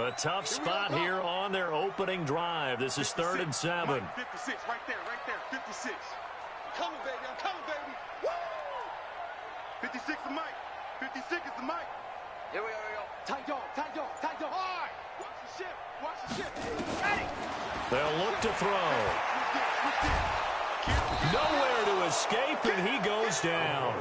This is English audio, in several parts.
A tough spot here on their opening drive. This is 3rd and 7. 56, right there, 56. I'm coming, baby. Woo! 56 is Mike. 56 is the Mike. Here we go. Tight dog. All right. Watch the ship. Ready. They'll look to throw. Nowhere to escape, and he goes down.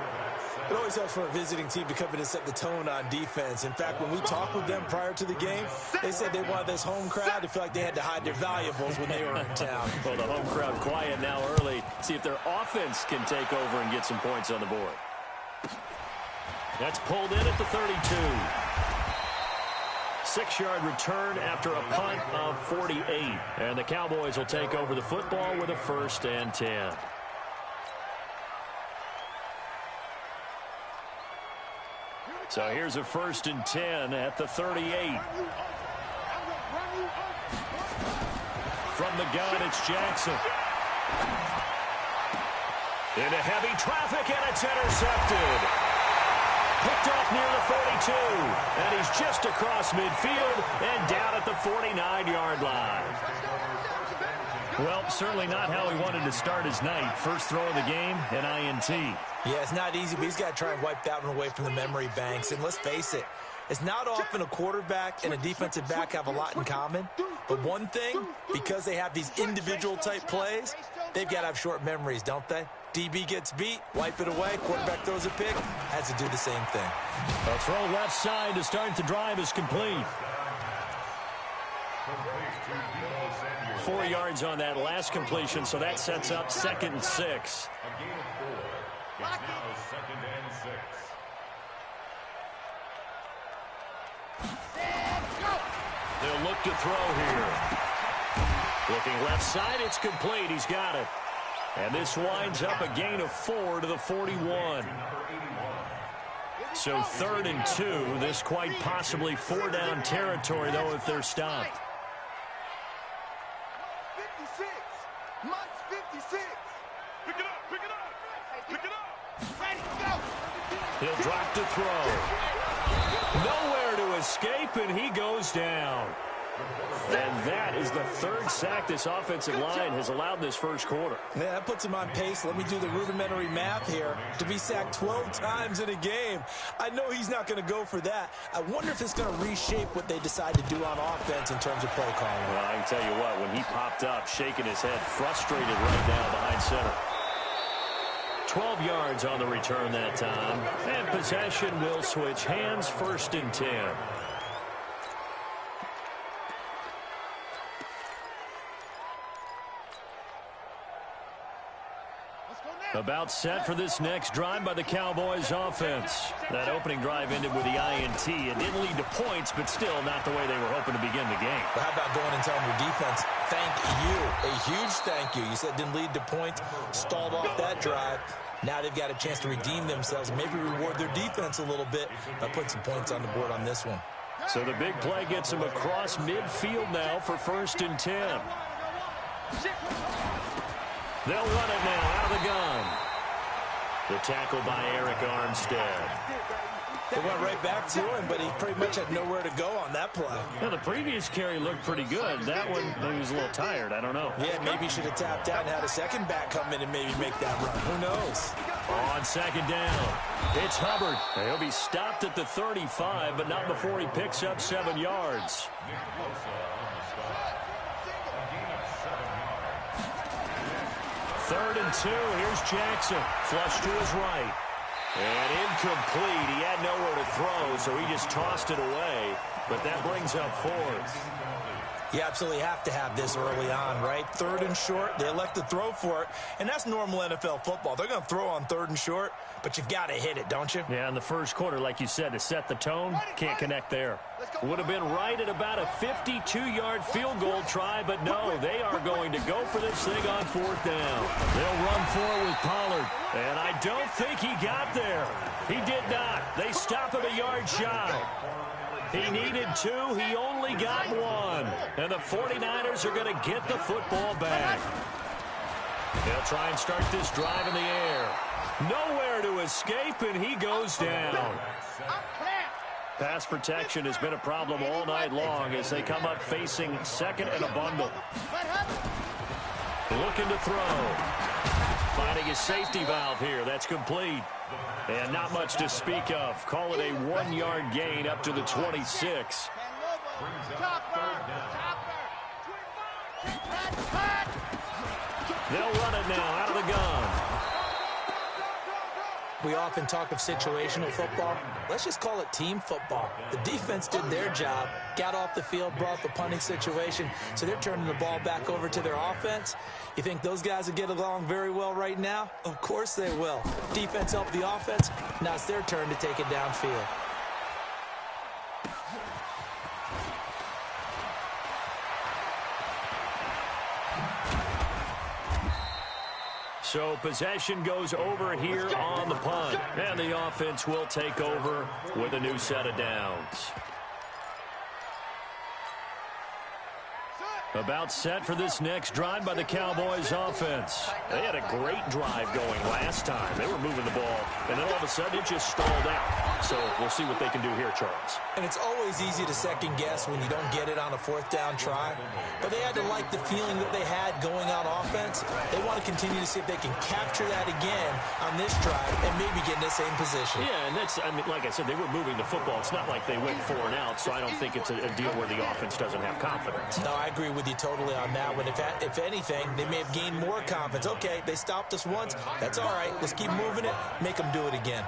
It always helps for a visiting team to come in and set the tone on defense. In fact, when we talked with them prior to the game, they said they wanted this home crowd to feel like they had to hide their valuables when they were in town. Well, the home crowd quiet now early. See if their offense can take over and get some points on the board. That's pulled in at the 32. 6-yard return after a punt of 48. And the Cowboys will take over the football with a 1st and 10. So here's a 1st and 10 at the 38. From the gun, it's Jackson. Into heavy traffic, and it's intercepted. Picked off near the 42, and he's just across midfield and down at the 49-yard line. Well, certainly not how he wanted to start his night. First throw of the game, an INT. Yeah, it's not easy, but he's got to try and wipe that one away from the memory banks. And let's face it, it's not often a quarterback and a defensive back have a lot in common. But one thing, because they have these individual-type plays, they've got to have short memories, don't they? DB gets beat, wipe it away, quarterback throws a pick, has to do the same thing. A throw left side to start the drive is complete. 4 yards on that last completion, so that sets up 2nd and 6. A gain of 4. It's now 2nd and 6. They'll look to throw here. Looking left side, it's complete. He's got it. And this winds up a gain of 4 to the 41. So 3rd and 2. This quite possibly 4-down territory, though, if they're stopped. 56. Mike's 56. Pick it up. Ready, go. He'll drop to throw. Nowhere to escape, and he goes down. And that is the 3rd sack this offensive line has allowed this first quarter. Yeah, that puts him on pace. Let me do the rudimentary math here. To be sacked 12 times in a game, I know he's not going to go for that. I wonder if it's going to reshape what they decide to do on offense in terms of play calling. Well, I can tell you what, when he popped up, shaking his head, frustrated right now behind center. 12 yards on the return that time. And possession will switch hands, 1st and 10. About set for this next drive by the Cowboys offense. That opening drive ended with the INT. It didn't lead to points, but still not the way they were hoping to begin the game. But how about going and telling your defense, thank you, a huge thank you. You said it didn't lead to points, stalled off that drive. Now they've got a chance to redeem themselves and maybe reward their defense a little bit by putting some points on the board on this one. So the big play gets them across midfield now for 1st and 10. They'll run it now out of the gun. The tackle by Eric Armstead. They went right back to him, but he pretty much had nowhere to go on that play. Now, the previous carry looked pretty good. That one, maybe he was a little tired. I don't know. Yeah, maybe he should have tapped out and had a second back come in and maybe make that run. Who knows? On 2nd down, it's Hubbard. He'll be stopped at the 35, but not before he picks up 7 yards. 3rd and 2. Here's Jackson. Flush to his right. And incomplete. He had nowhere to throw, so he just tossed it away. But that brings up 4th. You absolutely have to have this early on, right? 3rd and short, they elect to throw for it, and that's normal NFL football. They're going to throw on 3rd and short, but you've got to hit it, don't you? Yeah, in the first quarter, like you said, to set the tone, can't connect there. Would have been right at about a 52-yard field goal try, but no, they are going to go for this thing on 4th down. They'll run for it with Pollard, and I don't think he got there. He did not. They stop him a yard shy. He needed 2. He only got 1. And the 49ers are going to get the football back. They'll try and start this drive in the air. Nowhere to escape, and he goes down. Pass protection has been a problem all night long as they come up facing second and a bundle. Looking to throw. Finding his safety valve here. That's complete. And not much to speak of. Call it a 1-yard gain up to the 26. They'll run it now out of the gun. We often talk of situational football. Let's just call it team football. The defense did their job, got off the field, brought the punting situation, so they're turning the ball back over to their offense. You think those guys will get along very well right now? Of course they will. Defense helped the offense. Now it's their turn to take it downfield. So possession goes over here on the punt. And the offense will take over with a new set of downs. About set for this next drive by the Cowboys offense. They had a great drive going last time. They were moving the ball, and then all of a sudden it just stalled out. So we'll see what they can do here, Charles. And it's always easy to second guess when you don't get it on a fourth down try. But they had to like the feeling that they had going on offense. They want to continue to see if they can capture that again on this drive and maybe get in the same position. Yeah, and that's, I mean, like I said, they were moving the football. It's not like they went 4 and out, so I don't think it's a deal where the offense doesn't have confidence. No, I agree with you totally on that one. If anything, they may have gained more confidence. Okay, they stopped us once. That's all right. Let's keep moving it. Make them do it again.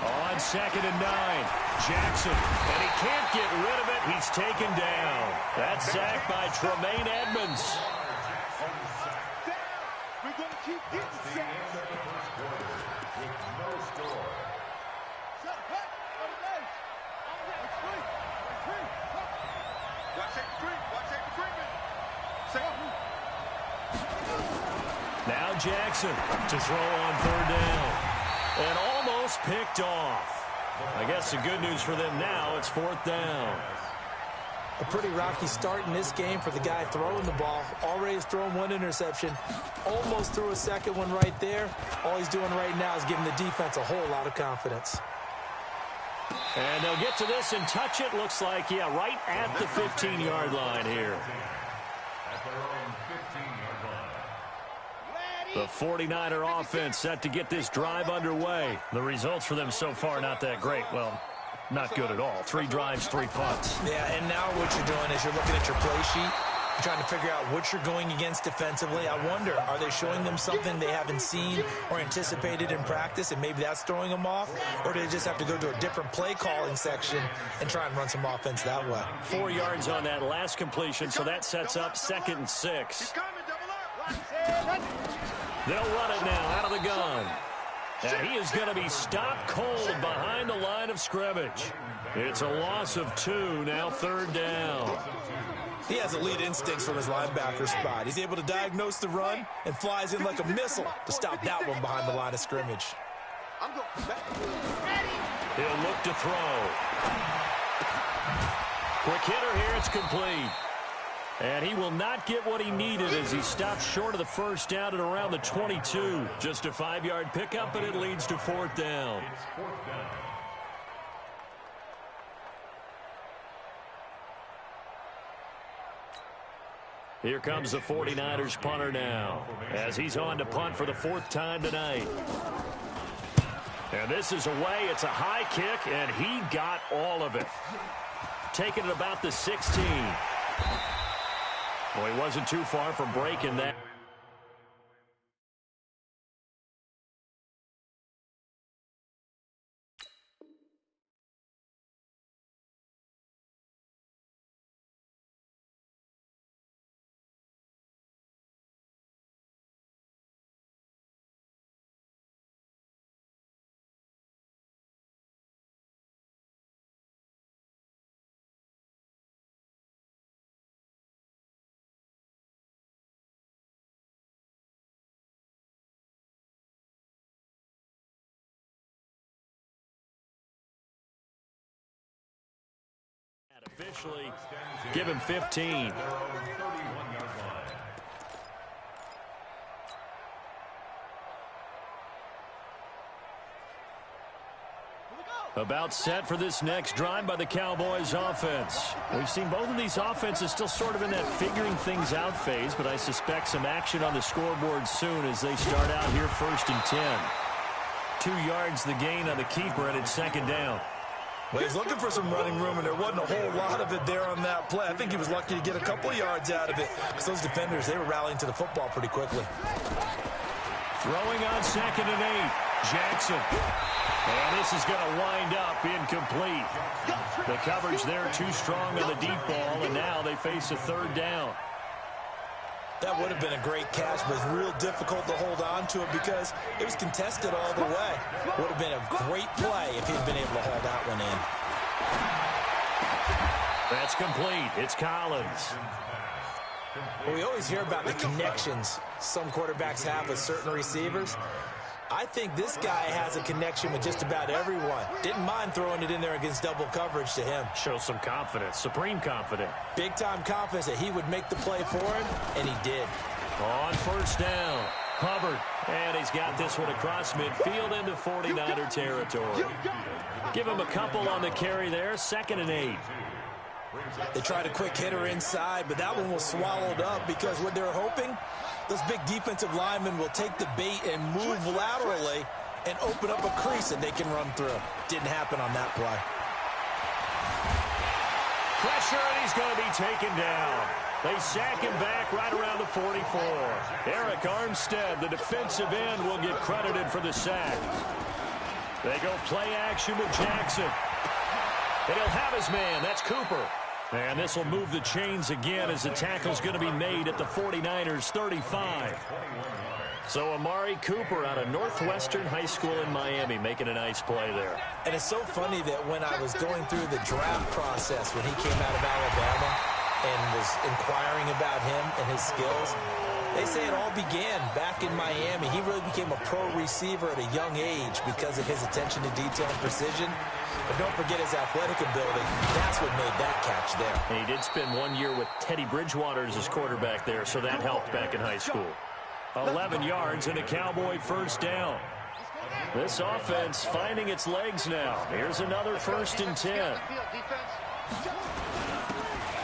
On 2nd and 9, Jackson, and he can't get rid of it. He's taken down. That's sacked by Tremaine Edmonds. We're going to keep getting sacks. With no score. Watch that three. Watch that three. Now Jackson to throw on 3rd down. And almost picked off. I guess the good news for them now, it's 4th down. A pretty rocky start in this game for the guy throwing the ball. Already has thrown 1 interception. Almost threw a second one right there. All he's doing right now is giving the defense a whole lot of confidence. And they'll get to this and touch it. Looks like, yeah, right at the 15-yard line here. At their own 15-yard line. The 49er offense set to get this drive underway. The results for them so far not that great. Well, not good at all. 3 drives, 3 punts. Yeah, and now what you're doing is you're looking at your play sheet. You're trying to figure out what you're going against defensively. I wonder, are they showing them something they haven't seen or anticipated in practice, and maybe that's throwing them off? Or do they just have to go to a different play calling section and try and run some offense that way? 4 yards on that last completion, so that sets up 2nd and 6. They'll run it now out of the gun. And he is going to be stopped cold behind the line of scrimmage. It's a loss of 2, now 3rd down. He has elite instincts from his linebacker spot. He's able to diagnose the run and flies in like a missile to stop that one behind the line of scrimmage. He'll look to throw. Quick hitter here, it's complete. And he will not get what he needed as he stopped short of the 1st down at around the 22. Just a 5-yard pickup, and it leads to 4th down. It's 4th down. Here comes the 49ers punter now as he's on to punt for the 4th time tonight. And this is away. It's a high kick, and he got all of it. Taking it about the 16. Well, he wasn't too far from breaking that. Officially give him 15. About set for this next drive by the Cowboys offense. We've seen both of these offenses still sort of in that figuring things out phase, but I suspect some action on the scoreboard soon as they start out here 1st and 10. 2 yards the gain on the keeper, and it's 2nd down. Well, he's looking for some running room, and there wasn't a whole lot of it there on that play. I think he was lucky to get a couple of yards out of it because those defenders, they were rallying to the football pretty quickly. Throwing on 2nd and 8. Jackson. And this is going to wind up incomplete. The coverage there too strong on the deep ball, and now they face a 3rd down. That would have been a great catch, but it's real difficult to hold on to it because it was contested all the way. Would have been a great play if he'd been able to haul that one in. That's complete. It's Collins. Well, we always hear about the connections some quarterbacks have with certain receivers. I think this guy has a connection with just about everyone. Didn't mind throwing it in there against double coverage to him. Shows some confidence, supreme confidence. Big-time confidence that he would make the play for him, and he did. On 1st down, Hubbard. And he's got this one across midfield into 49er territory. Give him a couple on the carry there, 2nd and 8. They tried a quick hitter inside, but that one was swallowed up because what they're hoping, those big defensive linemen will take the bait and move laterally and open up a crease that they can run through. Didn't happen on that play. Pressure, and he's going to be taken down. They sack him back right around the 44. Eric Armstead, the defensive end, will get credited for the sack. They go play action with Jackson. And he'll have his man. That's Cooper. And this will move the chains again as the tackle's going to be made at the 49ers 35. So Amari Cooper out of Northwestern High School in Miami making a nice play there. And it's so funny that when I was going through the draft process when he came out of Alabama and was inquiring about him and his skills, they say it all began back in Miami. He really became a pro receiver at a young age because of his attention to detail and precision. But don't forget his athletic ability. That's what made that catch there. And he did spend 1 year with Teddy Bridgewater as his quarterback there, so that helped back in high school. 11 yards and a Cowboy 1st down. This offense finding its legs now. Here's another 1st and 10.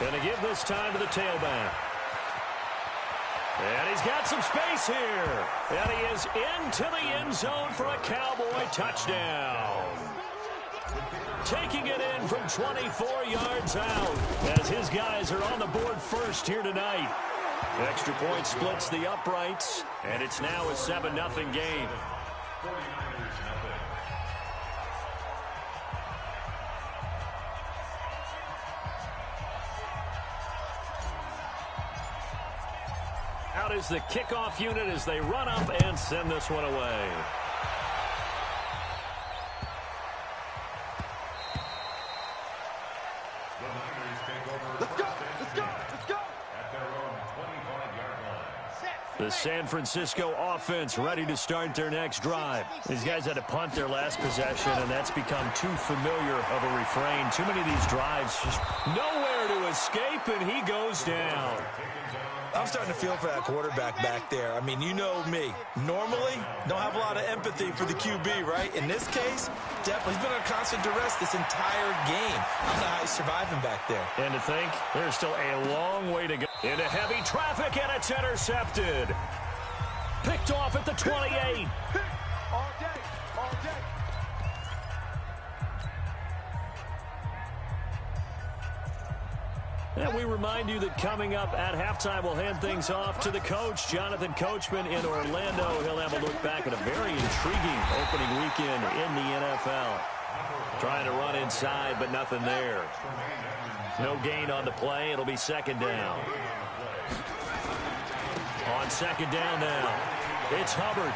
Going to give this time to the tailback. And he's got some space here. And he is into the end zone for a Cowboy touchdown. Taking it in from 24 yards out as his guys are on the board first here tonight. Extra point splits the uprights, and it's now a 7-0 game. Out is the kickoff unit as they run up and send this one away. The San Francisco offense ready to start their next drive. These guys had to punt their last possession, and that's become too familiar of a refrain. Too many of these drives, just nowhere to escape, and he goes down. I'm starting to feel for that quarterback back there. I mean, you know me. Normally, don't have a lot of empathy for the QB, right? In this case, definitely, he's been under constant duress this entire game. I don't know how he's surviving back there. And to think, there's still a long way to go. Into heavy traffic, and it's intercepted. Picked off at the 28. All day, all day. And we remind you that coming up at halftime, we'll hand things off to the coach, Jonathan Coachman in Orlando. He'll have a look back at a very intriguing opening weekend in the NFL. Trying to run inside, but nothing there. No gain on the play. It'll be 2nd down. On 2nd down now, it's Hubbard.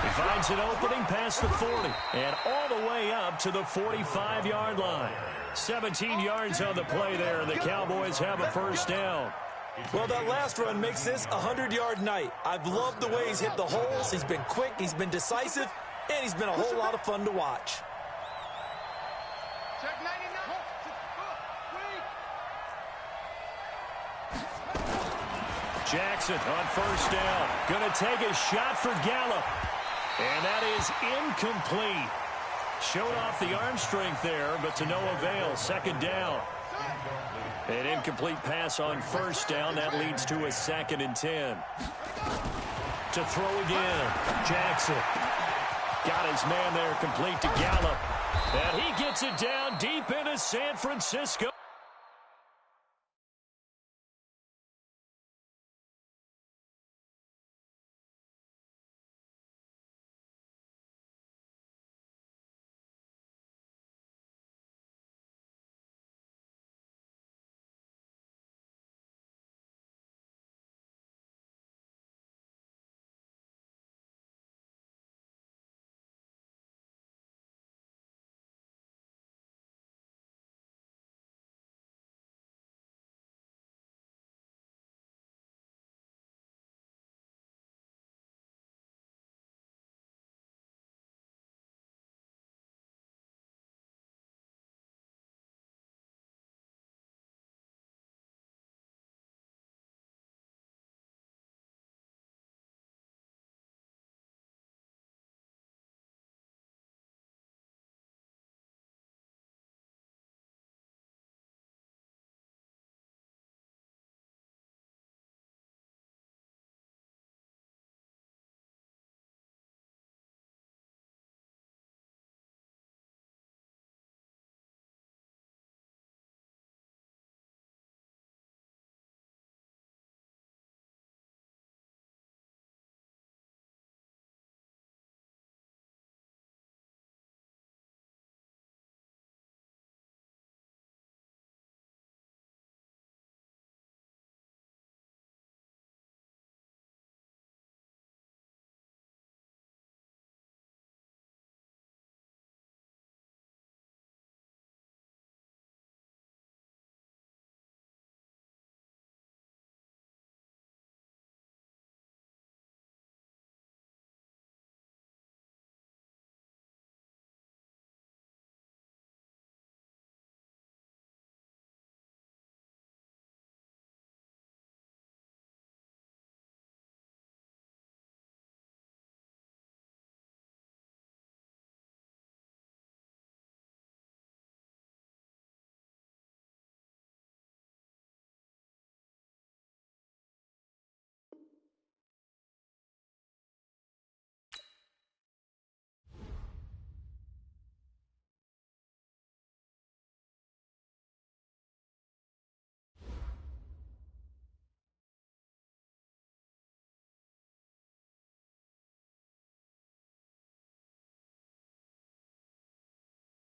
He finds an opening past the 40 and all the way up to the 45-yard line. 17 yards on the play there, and the Cowboys have a 1st down. Well, that last run makes this a 100-yard night. I've loved the way he's hit the holes. He's been quick, he's been decisive, and he's been a whole lot of fun to watch. Check 99. Jackson on 1st down. Going to take a shot for Gallup. And that is incomplete. Showed off the arm strength there, but to no avail. Second down. An incomplete pass on first down. That leads to a 2nd and 10. To throw again. Jackson. Got his man there complete to Gallup. And he gets it down deep into San Francisco.